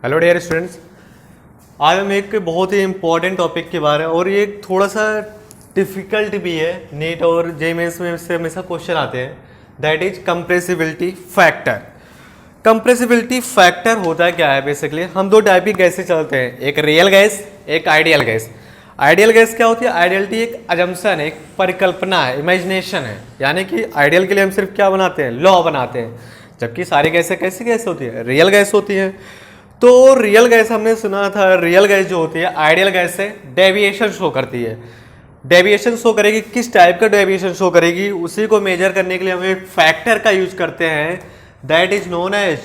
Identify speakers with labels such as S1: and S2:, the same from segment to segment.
S1: Hello dear students. आज हम एक बहुत ही इम्पोर्टेंट टॉपिक के बारे में, और ये थोड़ा सा डिफिकल्ट भी है, नीट और जेईई में से हमेशा क्वेश्चन आते हैं। That is compressibility factor. Compressibility factor होता क्या है? बेसिकली हम दो टाइप की गैसें चलते हैं, एक रियल गैस, एक आइडियल गैस। आइडियल गैस क्या होती है? आइडियलिटी एक अजम्पशन है, एक परिकल्पना है, इमेजिनेशन है। यानी कि आइडियल के लिए हम सिर्फ क्या बनाते हैं? लॉ बनाते हैं। जबकि सारी गैसें कैसी गैस होती है? रियल गैस होती है। तो रियल गैस हमने सुना था, रियल गैस जो होती है आइडियल गैस से डेविएशन शो करती है। डेविएशन शो करेगी, किस टाइप का डेविएशन शो करेगी उसी को मेजर करने के लिए हम एक फैक्टर का यूज करते हैं, that is known as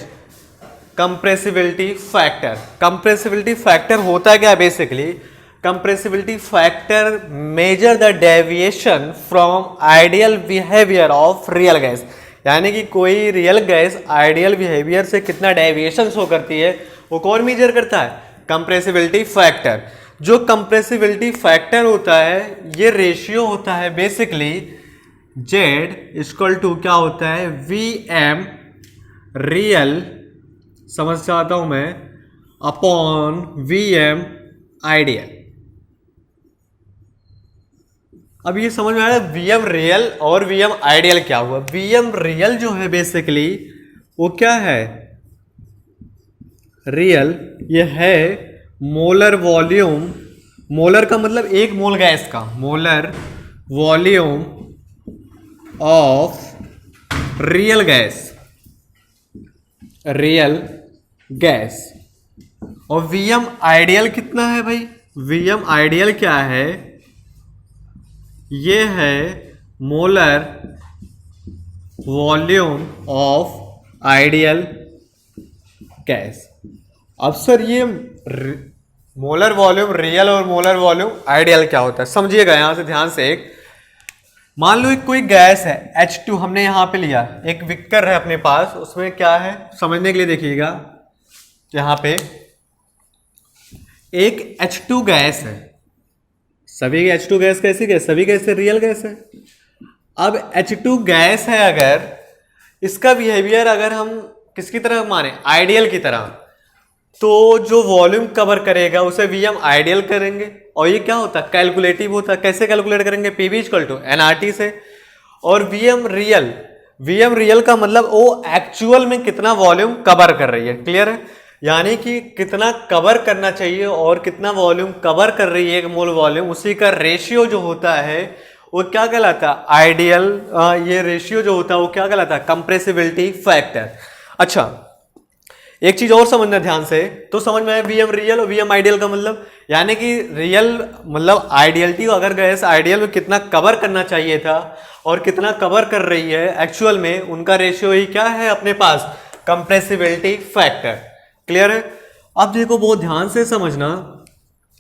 S1: compressibility factor. Compressibility factor होता क्या है? Basically compressibility factor measure the deviation from ideal behaviour of real gas. यानी कि कोई रियल गैस आइडियल बिहेवियर से कितना डेविएशन शो करती है वो कौन मेजर करता है? Compressibility factor. जो कंप्रेसिबिलिटी फैक्टर होता है ये रेशियो होता है बेसिकली जेड इक्वल टू क्या होता है? वी एम रियल, समझ चाहता हूं मैं, अपॉन वी एम आइडियल। अब ये समझ में आ रहा है वी एम रियल और वी एम आइडियल क्या हुआ? वी एम रियल जो है बेसिकली वो क्या है? रियल ये है मोलर वॉल्यूम। मोलर का मतलब एक मोल गैस का, molar volume of real gas, real gas. और वीएम आइडियल कितना है भाई? वीएम आइडियल क्या है? ये है molar volume of ideal gas. अब सर ये मोलर वॉल्यूम रियल और मोलर वॉल्यूम आइडियल क्या होता है? समझिएगा यहां से ध्यान से। एक मान लो एक कोई गैस है H2, हमने यहां पे लिया, एक विक्कर है अपने पास, उसमें क्या है समझने के लिए देखिएगा। यहां पे एक H2 गैस है। सभी H2 गैस कैसी गैस? सभी गैस रियल गैस है। अब H2 गैस है, अगर इसका बिहेवियर अगर हम किसकी तरह माने? आइडियल की तरह, तो जो वॉल्यूम कवर करेगा उसे वीएम आइडियल करेंगे। और ये क्या होता है? कैलकुलेटिव होता है। कैसे कैलकुलेट करेंगे? पीवी इक्वल टू एनआरटी से। और वीएम रियल, वीएम रियल का मतलब वो एक्चुअल में कितना वॉल्यूम कवर कर रही है। क्लियर है? यानी कि कितना कवर करना चाहिए और कितना वॉल्यूम कवर कर रही है एक मोल वॉल्यूम, उसी का रेशियो जो होता है वो क्या कहलाता है? आइडियल। ये रेशियो जो होता है वो क्या कहलाता है? Compressibility factor. अच्छा, एक चीज और समझना ध्यान से, तो समझ में आया वीएम रियल और वीएम आइडियल का मतलब। यानी कि रियल मतलब आइडियलिटी, अगर गैस आइडियल में कितना कवर करना चाहिए था और कितना कवर कर रही है एक्चुअल में, उनका रेशियो ही क्या है अपने पास? Compressibility factor. क्लियर है? अब देखो बहुत ध्यान से समझना,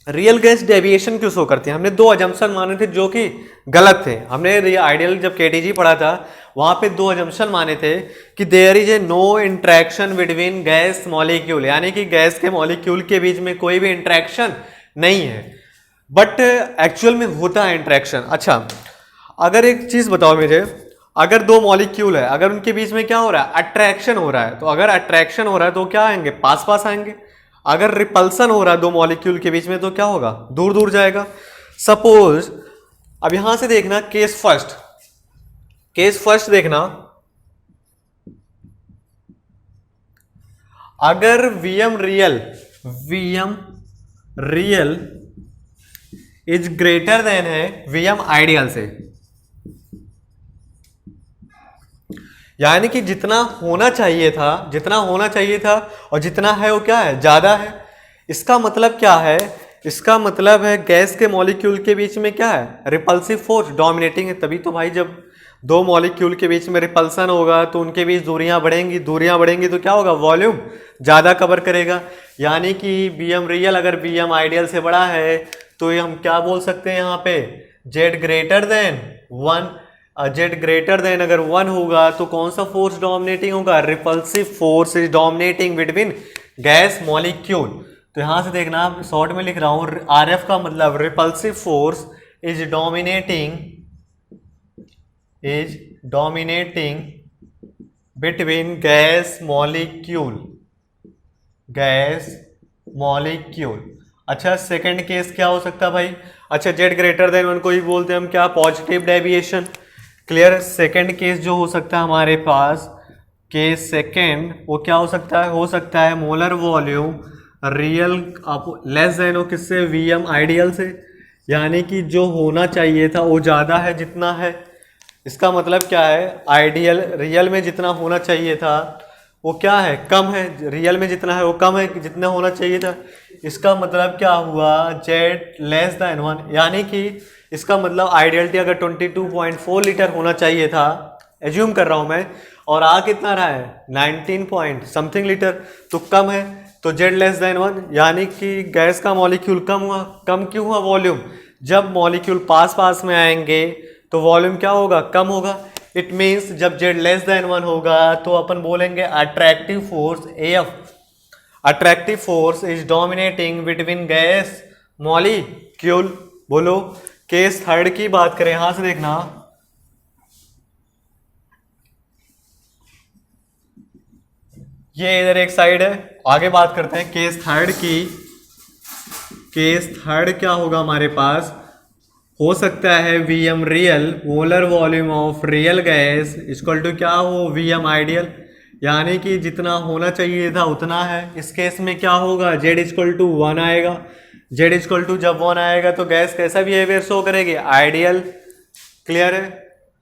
S1: रियल गैस डेविएशन क्यों शो करती है? हमने दो अजम्पशन माने थे जो कि गलत थे। हमने आइडियल जब केटीजी पढ़ा था वहां पे दो अजम्पशन माने थे कि there is a no interaction between gas molecule, यानी कि गैस के मॉलिक्यूल के बीच में कोई भी इंट्रैक्शन नहीं है, बट एक्चुअल में होता है इंट्रैक्शन। अच्छा, अगर एक चीज बताओ मुझे, अगर दो मॉलिक्यूल है, अगर उनके बीच में क्या हो रहा है? अट्रैक्शन हो रहा है। तो अगर अट्रैक्शन हो रहा है तो क्या आएंगे? पास पास आएंगे। अगर रिपल्सन हो रहा है दो मॉलिक्यूल के बीच में तो क्या होगा? दूर दूर जाएगा। सपोज अब यहां से देखना केस फर्स्ट, केस फर्स्ट देखना, अगर VM real, VM real is greater than है वीएम आइडियल से, यानी कि जितना होना चाहिए था, जितना होना चाहिए था और जितना है वो क्या है? ज्यादा है। इसका मतलब क्या है? इसका मतलब है गैस के मॉलिक्यूल के बीच में क्या है? रिपल्सिव फोर्स डोमिनेटिंग है। तभी तो भाई जब दो मॉलिक्यूल के बीच में रिपल्सन होगा तो उनके बीच दूरियां बढ़ेंगी, दूरियां बढ़ेंगी तो क्या होगा? वॉल्यूम ज्यादा कवर करेगा। यानी कि वीएम रियल अगर वीएम आइडियल से बड़ा है तो ये हम क्या बोल सकते हैं यहाँ पे? Z greater than one. Z greater than अगर वन होगा तो कौन सा फोर्स डोमिनेटिंग होगा? Repulsive force is dominating between gas molecule. तो यहां से देखना, शॉर्ट में लिख रहा हूं, आरएफ का मतलब repulsive force is dominating, is dominating between gas molecule. Gas molecule. अच्छा सेकंड केस क्या हो सकता है भाई? अच्छा जेड ग्रेटर देन 1 को ही बोलते हैं हम क्या? Positive deviation. Clear. Second case जो हो सकता है हमारे पास, केस सेकंड, वो क्या हो सकता है? हो सकता है molar volume real less than हो किससे? वीएम आइडियल से, यानी कि जो होना चाहिए था वो ज़्यादा है जितना है। इसका मतलब क्या है? आइडियल रियल में जितना होना चाहिए था वो क्या है? कम है। रियल में जितना है वो कम है जितना होना चाहिए था। इसका मतलब क्या हुआ? जेड लेस देन 1, यानी कि इसका मतलब आइडियलिटी अगर 22.4 लीटर होना चाहिए था, एज्यूम कर रहा हूं मैं, और आ कितना रहा है? 19 पॉइंट समथिंग लीटर, तो कम है। तो जेड लेस देन 1 यानी कि गैस का मॉलिक्यूल कम हुआ। कम क्यों हुआ वॉल्यूम? जब मॉलिक्यूल पास पास में आएंगे तो वॉल्यूम क्या होगा? कम होगा। इट मीन्स जब जेड लेस देन 1 होगा तो अपन बोलेंगे attractive force F, attractive force is dominating between gas molecule. बोलो। केस थर्ड की बात करें, यहां से देखना, ये इधर एक साइड है। आगे बात करते हैं केस थर्ड की। केस थर्ड क्या होगा हमारे पास? हो सकता है VM real molar volume of real gas equal to क्या हो? वीएम आइडियल, यानी कि जितना होना चाहिए था उतना है। इस केस में क्या होगा? जेड इक्वल टू 1 आएगा। जेड इक्वल टू जब 1 आएगा तो गैस कैसा बिहेवियर शो करेगी? आइडियल। क्लियर है?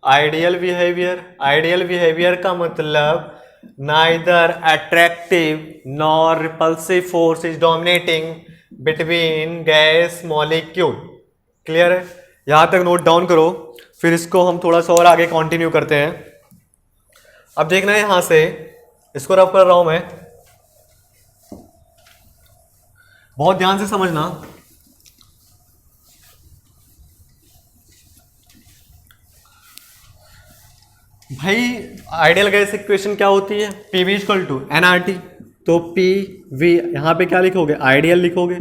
S1: Ideal behaviour. आइडियल बिहेवियर का मतलब neither attractive nor repulsive force is dominating between gas molecule. Clear है? यहां तक नोट डाउन करो, फिर इसको हम थोड़ा सा और आगे कंटिन्यू करते हैं। अब देखना है यहां से, इसको रब कर रहा हूं मैं, बहुत ध्यान से समझना। भाई आइडियल गैस इक्वेशन क्या होती है? P V equal to N R T. तो पी वी यहां पे क्या लिखोगे? आइडियल लिखोगे।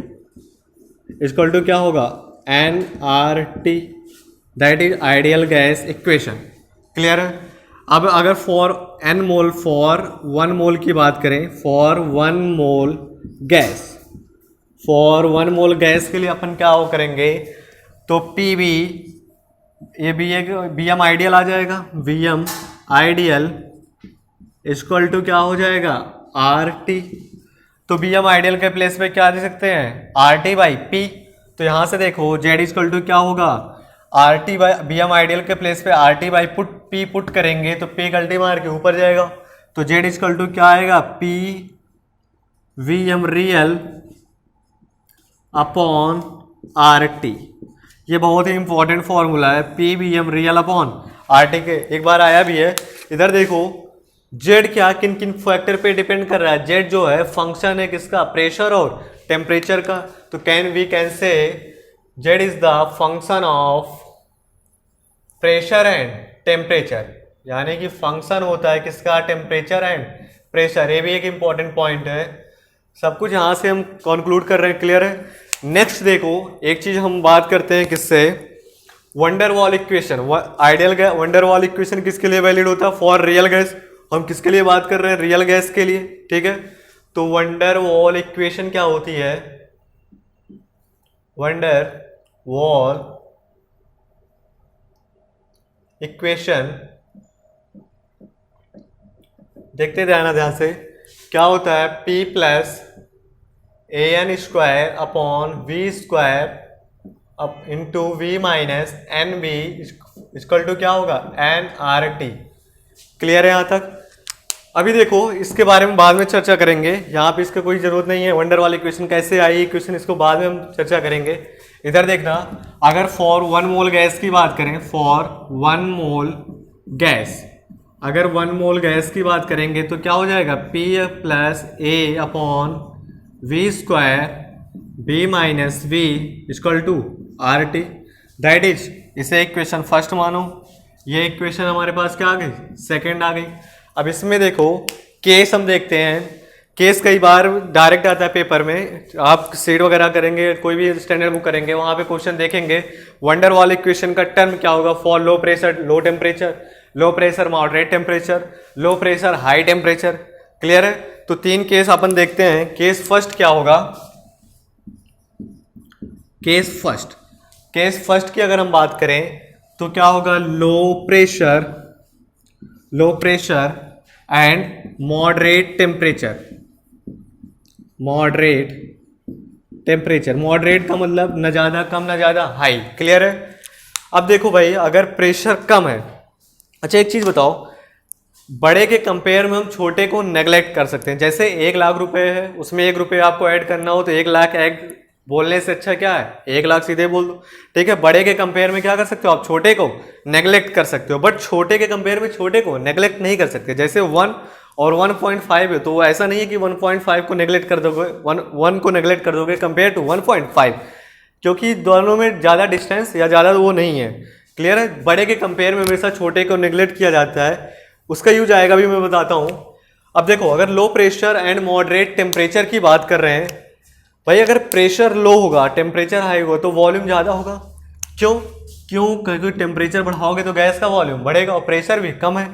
S1: इक्वल टू क्या होगा? N R T, that is ideal gas equation. Clear है? अब अगर for N mole, for 1 mole की बात करें, for 1 mole gas, for 1 mole gas के लिए अपन क्या हो करेंगे? तो पी वी, ये बी एम आइडियल आ जाएगा। V M ideal equal to क्या हो जाएगा? R T. तो बी एम आइडियल के प्लेस पे क्या दे सकते हैं? Are T by P. तो यहां से देखो जेड इक्वल टू क्या होगा? R T by, V M ideal के प्लेस पे R T by put P put करेंगे तो पी गलती मार के ऊपर जाएगा। तो जेड इक्वल टू क्या आएगा? P V M real upon R T. ये बहुत ही इंपॉर्टेंट फॉर्मूला है, P V M real upon R T के। एक बार आया भी है। इधर देखो जेड क्या किन किन फैक्टर पे डिपेंड कर रहा है? जेड जो है फंक्शन है किसका? प्रेशर और टेम्परेचर का। तो we can say Z is the function of pressure and temperature, यानी कि फंक्शन होता है किसका? Temperature and pressure. ये भी एक इंपॉर्टेंट पॉइंट है। सब कुछ यहां से हम कंक्लूड कर रहे हैं। क्लियर है? नेक्स्ट देखो, एक चीज हम बात करते हैं किससे? Wonder wall equation. Ideal gas wonder wall equation किसके लिए वैलिड होता है? For real gas. हम किसके लिए बात कर रहे हैं? रियल गैस के लिए। ठीक है? तो वंडर वॉल इक्वेशन क्या होती है? वंडर वॉल इक्वेशन देखते रहना ध्यान से। क्या होता है? P plus A N square upon V square up into V minus N B equal to क्या होगा? N R T. क्लियर है यहां तक? अभी देखो इसके बारे में बाद में चर्चा करेंगे, यहाँ पे इसका कोई जरूरत नहीं है। वंडर वाली इक्वेशन कैसे आई इक्वेशन, इसको बाद में हम चर्चा करेंगे। इधर देखना, अगर फॉर 1 मोल गैस की बात करें, फॉर 1 मोल गैस, अगर 1 मोल गैस की बात करेंगे तो क्या हो जाएगा? P plus A upon V square B minus V equal to R T. That is, इसे इक्वेशन फर्स्ट मानो। ये इक्वेशन हमारे पास क्या आ गई? सेकेंड आ गई। अब इसमें देखो केस हम देखते हैं। केस कई बार डायरेक्ट आता है पेपर में, आप सीट वगैरह करेंगे, कोई भी स्टैंडर्ड बुक करेंगे, वहां पे क्वेश्चन देखेंगे वंडर वॉल इक्वेशन का टर्म क्या होगा? For low pressure low temperature, low pressure moderate temperature, low pressure high temperature. Clear है? तो 3 केस अपन देखते हैं। केस फर्स्ट क्या होगा? केस फर्स्ट की अगर हम बात करें तो क्या होगा? लो pressure and moderate temperature. Moderate का मतलब न ज़्यादा कम न ज़्यादा हाई। क्लियर है? अब देखो भाई, अगर प्रेशर कम है, अच्छा एक चीज़ बताओ, बड़े के कंपेयर में हम छोटे को नेग्लेक्ट कर सकते हैं। जैसे 1 लाख रुपए है, उसमें 1 रुपये आपको ऐड करना हो तो 1 लाख ऐड बोलने से अच्छा क्या है, 1 लाख सीधे बोल दो। ठीक है? बड़े के कंपेयर में क्या कर सकते हो आप? छोटे को नेग्लेक्ट कर सकते हो, बट छोटे के कंपेयर में छोटे को नेग्लेक्ट नहीं कर सकते। जैसे 1 और 1.5 है, तो वो ऐसा नहीं है कि 1.5 को नेग्लेक्ट कर दोगे, 1 को नेग्लेक्ट कर दोगे कंपेयर टू 1.5, क्योंकि दोनों में ज़्यादा डिस्टेंस या ज़्यादा वो नहीं है। क्लियर है? बड़े के कंपेयर में हमेशा छोटे को नेग्लेक्ट किया जाता है। उसका यूज आएगा भी, मैं बताता हूँ। अब देखो, अगर लो प्रेशर एंड मॉडरेट टेम्परेचर की बात कर रहे हैं भाई, अगर प्रेशर लो होगा, टेम्परेचर हाई होगा तो वॉल्यूम ज़्यादा होगा। क्यों? क्योंकि टेम्परेचर बढ़ाओगे तो गैस का वॉल्यूम बढ़ेगा, और प्रेशर भी कम है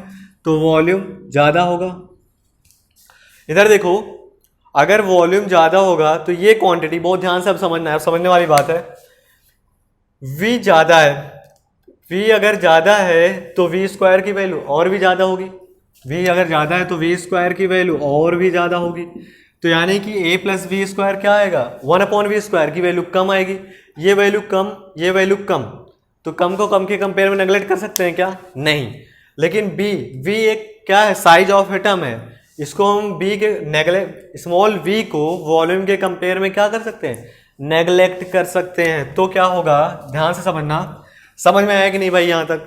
S1: तो वॉल्यूम ज़्यादा होगा। इधर देखो, अगर वॉल्यूम ज़्यादा होगा तो ये क्वांटिटी, बहुत ध्यान से अब समझना है, अब समझने वाली बात है। V ज़्यादा है, V अगर ज़्यादा है तो V स्क्वायर की वैल्यू और भी ज़्यादा होगी। V अगर ज़्यादा है तो V स्क्वायर की वैल्यू और भी ज़्यादा होगी। तो यानी कि A प्लस वी स्क्वायर क्या आएगा? 1/v स्क्वायर की वैल्यू कम आएगी। ये वैल्यू कम, ये वैल्यू कम, तो कम को कम के कंपेयर में नेगलेक्ट कर सकते हैं क्या? नहीं। लेकिन V एक क्या है? साइज ऑफ एटम है। इसको हम B के नेगलेक्ट, स्मॉल v को वॉल्यूम के कंपेयर में क्या कर सकते हैं? नेगलेक्ट कर सकते हैं। तो क्या होगा? ध्यान से समझना। समझ में आया कि नहीं भाई यहाँ तक?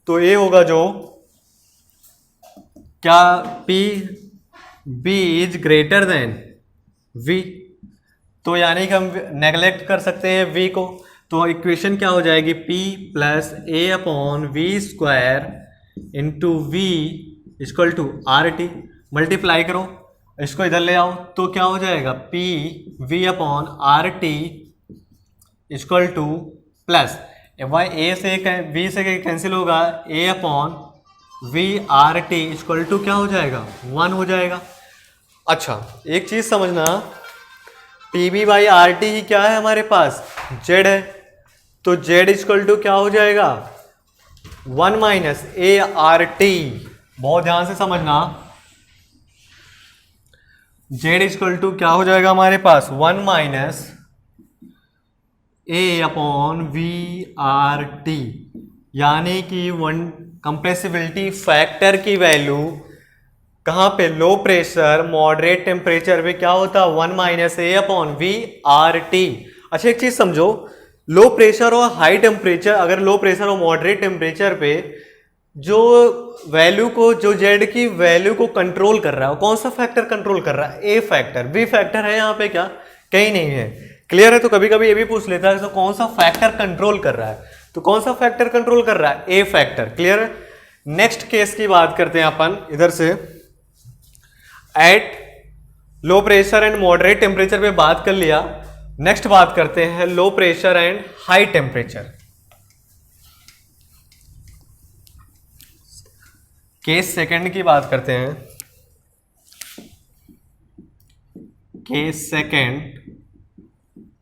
S1: तो ये होगा जो क्या, B is greater than V, तो यानी कि हम नेगलेक्ट कर सकते हैं V को। तो इक्वेशन क्या हो जाएगी? P plus A/V square into V equal to RT। Multiply करो, इसको इधर ले आओ तो क्या हो जाएगा? PV/RT equal two plus A से V से कैंसिल होगा, A/VRT इक्वल टू क्या हो जाएगा? 1 हो जाएगा। अच्छा एक चीज समझना, PV/RT ही क्या है हमारे पास? Z है, तो Z इक्वल टू क्या हो जाएगा? 1 माइनस ART। बहुत ध्यान से समझना, Z इक्वल टू क्या हो जाएगा हमारे पास? 1 माइनस A/VRT, यानी कि कंप्रेसिबिलिटी फैक्टर की वैल्यू कहाँ पे? लो प्रेशर मॉडरेट टेम्परेचर पे क्या होता है? 1 माइनस A/VRT। अच्छा एक चीज समझो, लो प्रेशर और हाई टेम्परेचर, अगर लो प्रेशर और मॉडरेट टेम्परेचर पे जो वैल्यू को, जो जेड की वैल्यू को कंट्रोल कर रहा है, कौन सा फैक्टर कंट्रोल कर रहा है? ए फैक्टर। बी फैक्टर है यहाँ पे क्या? कहीं नहीं है। क्लियर है? तो कभी कभी ये भी पूछ लेता है तो कौन सा फैक्टर कंट्रोल कर रहा है, तो कौन सा फैक्टर कंट्रोल कर रहा है? ए फैक्टर। क्लियर है? नेक्स्ट केस की बात करते हैं अपन इधर से। Eight low pressure and moderate temperature पे बात कर लिया, नेक्स्ट बात करते हैं लो pressure and high temperature. Case second की बात करते हैं। Case second,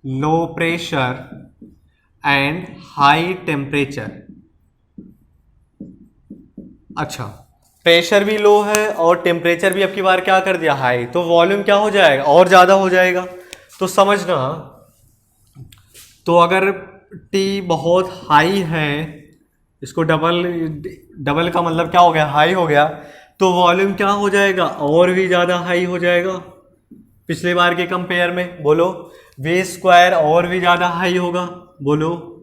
S1: low pressure and high temperature. अच्छा प्रेशर भी लो है और टेम्परेचर भी अब की बार क्या कर दिया? हाई, तो वॉल्यूम क्या हो जाएगा? और ज्यादा हो जाएगा। तो समझना, तो अगर T बहुत हाई है, इसको डबल का मतलब क्या हो गया? हाई हो गया, तो वॉल्यूम क्या हो जाएगा? और भी ज्यादा हाई हो जाएगा पिछले बार के कंपेयर में। बोलो, V स्क्वायर और भी ज्यादा हाई होगा। बोलो,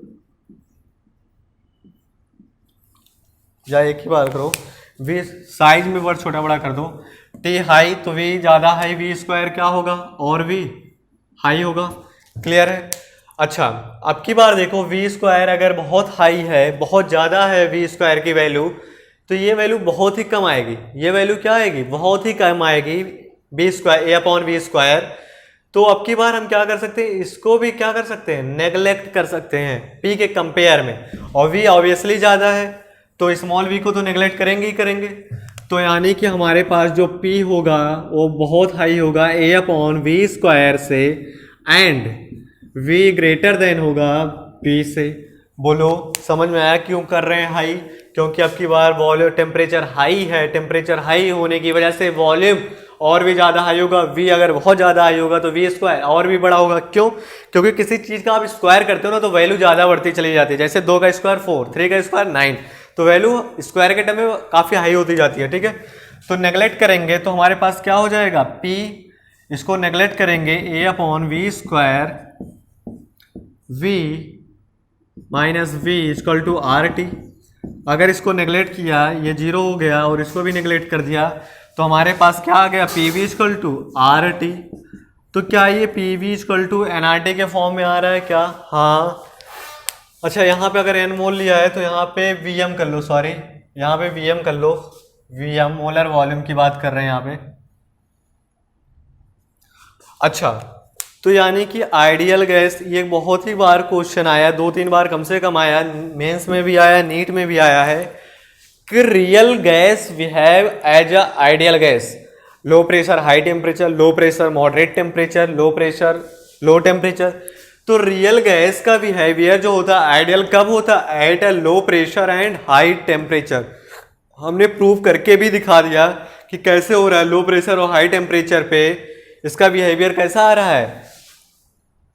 S1: या एक ही बात करो, V साइज में वर्ड छोटा बड़ा कर दो। T हाई तो V ज्यादा हाई, V स्क्वायर क्या होगा? और भी हाई होगा। क्लियर है? अच्छा अब की बार देखो, V स्क्वायर अगर बहुत हाई है, बहुत ज़्यादा है V स्क्वायर की वैल्यू, तो ये वैल्यू बहुत ही कम आएगी। ये वैल्यू क्या आएगी? बहुत ही कम आएगी, V स्क्वायर A/V स्क्वायर। तो अब की बार हम क्या कर सकते हैं? इसको भी क्या कर सकते हैं? नेगलेक्ट कर सकते हैं P के कंपेयर में। और V ऑब्वियसली ज़्यादा है तो स्मॉल v को तो नेगलेक्ट करेंगे ही करेंगे। तो यानी कि हमारे पास जो P होगा वो बहुत हाई होगा A अपॉन वी स्क्वायर से, एंड V ग्रेटर देन होगा P से। बोलो समझ में आया क्यों कर रहे हैं हाई? क्योंकि अब की बार वॉल्यूम टेम्परेचर हाई है, टेम्परेचर हाई होने की वजह से वॉल्यूम और भी ज़्यादा हाई होगा। V अगर बहुत ज़्यादा हाई होगा तो V स्क्वायर और भी बड़ा होगा। क्यों? क्योंकि किसी चीज़ का आप स्क्वायर करते हो ना तो वैल्यू ज़्यादा बढ़ती चली जाती है। जैसे 2 का स्क्वायर 4, 3 का स्क्वायर 9, तो वैल्यू स्क्वायर के टर्म में काफ़ी हाई होती जाती है। ठीक है, तो नेगलेक्ट करेंगे तो हमारे पास क्या हो जाएगा? P, इसको नेगलेक्ट करेंगे A upon V square V minus V equal to R T. अगर इसको नेगलेक्ट किया, ये जीरो हो गया, और इसको भी नेगलेक्ट कर दिया, तो हमारे पास क्या आ गया? P V equal to R T. तो क्या ये P V equal to N R T के फॉर्म में आ रहा है क्या? हाँ। अच्छा, यहाँ पे अगर एन मोल लिया है तो यहाँ पे वी एम कर लो, सॉरी यहाँ पे वी एम कर लो, वी एम मोलर वॉल्यूम की बात कर रहे हैं यहाँ पे। अच्छा, तो यानी कि आइडियल गैस, ये बहुत ही बार क्वेश्चन आया, 2-3 बार कम से कम आया, मेंस में भी आया, नीट में भी आया है कि real gas we have as a ideal gas, low pressure high temperature, low pressure moderate temperature, low pressure low temperature. तो रियल गैस का बिहेवियर जो होता है आइडियल कब होता है? At a low pressure and high temperature. हमने prove करके भी दिखा दिया कि कैसे हो रहा है, लो प्रेशर और हाई टेम्परेचर पे इसका बिहेवियर कैसा आ रहा है?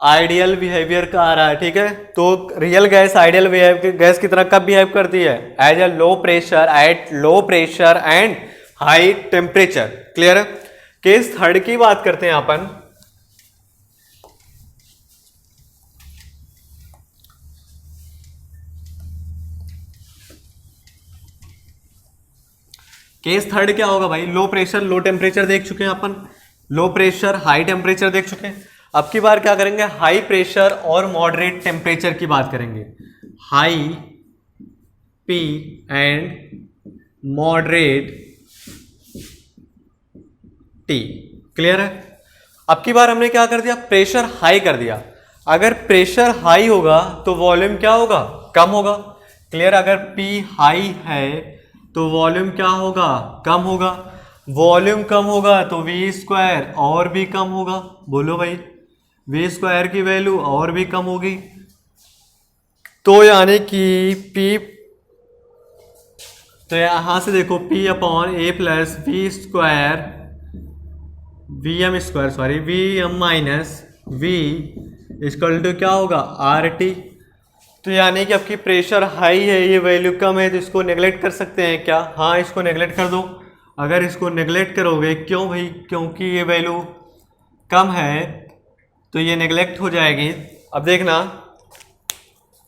S1: आइडियल बिहेवियर का आ रहा है। ठीक है, तो रियल गैस आइडियल गैस की तरह कब बिहेव करती है? As a low pressure, at low pressure and high temperature. Clear है? केस थर्ड की बात करते हैं अपन। केस थर्ड क्या होगा भाई? लो प्रेशर लो टेम्परेचर देख चुके हैं अपन, लो प्रेशर हाई टेम्परेचर देख चुके हैं। अब की बार क्या करेंगे? हाई प्रेशर और मॉडरेट टेम्परेचर की बात करेंगे। High P and moderate T. Clear है? अब की बार हमने क्या कर दिया? प्रेशर हाई कर दिया। अगर प्रेशर हाई होगा तो वॉल्यूम क्या होगा? कम होगा। क्लियर? अगर पी हाई है तो वॉल्यूम क्या होगा? कम होगा। वॉल्यूम कम होगा तो वी स्क्वायर और भी कम होगा। बोलो भाई, वी स्क्वायर की वैल्यू और भी कम होगी। तो यानी कि P, तो यहां से देखो P upon A plus V square, V M square, sorry V M minus V equal to क्या होगा? R T. तो यानी कि आपकी प्रेशर हाई है, ये वैल्यू कम है, तो इसको नेगलेक्ट कर सकते हैं क्या? हाँ, इसको नेगलेक्ट कर दो। अगर इसको नेगलेक्ट करोगे, क्यों भाई? क्योंकि ये वैल्यू कम है तो ये नेगलेक्ट हो जाएगी। अब देखना,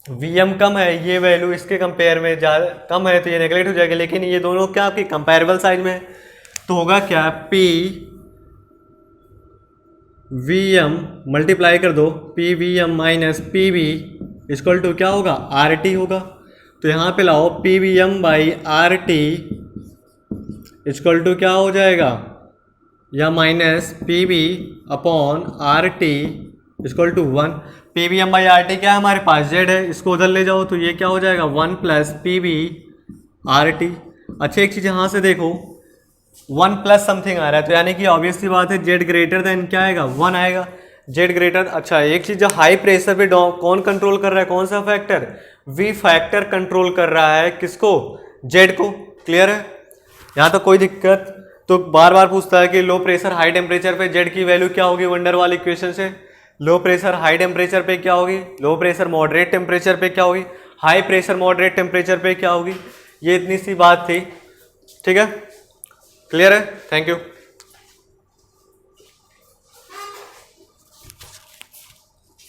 S1: Vm कम है, ये वैल्यू इसके कंपेयर में ज़्यादा कम है तो ये नेगलेक्ट हो जाएगी। लेकिन ये दोनों क्या आपकी कंपेरेबल साइज में है, तो होगा क्या? P Vm मल्टीप्लाई कर दो, P V M minus P V equal to क्या होगा? आर टी होगा। तो यहाँ पे लाओ P V M by R T equal to क्या हो जाएगा? या minus P V upon R T equal to 1। P V M by R T क्या है हमारे पास? जेड है, इसको उधर ले जाओ तो ये क्या हो जाएगा? 1 plus P V R T. अच्छा, एक चीज़ यहाँ से देखो, 1 प्लस समथिंग आ रहा है, तो यानी कि ऑब्वियस सी बात है जेड ग्रेटर देन क्या आएगा? 1 आएगा। जेड ग्रेटर, अच्छा एक चीज़, जो हाई प्रेशर पे कौन कंट्रोल कर रहा है? कौन सा फैक्टर? वी फैक्टर कंट्रोल कर रहा है किसको? जेड को। क्लियर है? यहाँ तो कोई दिक्कत? तो बार बार पूछता है कि लो प्रेशर हाई टेम्परेचर पे जेड की वैल्यू क्या होगी? वंडर वाल इक्वेशन से लो प्रेशर हाई टेम्परेचर पे क्या होगी? लो प्रेशर मॉडरेट टेम्परेचर पे क्या होगी? हाई प्रेशर मॉडरेट टेम्परेचर पे क्या होगी? ये इतनी सी बात थी। ठीक है, क्लियर है? Thank you.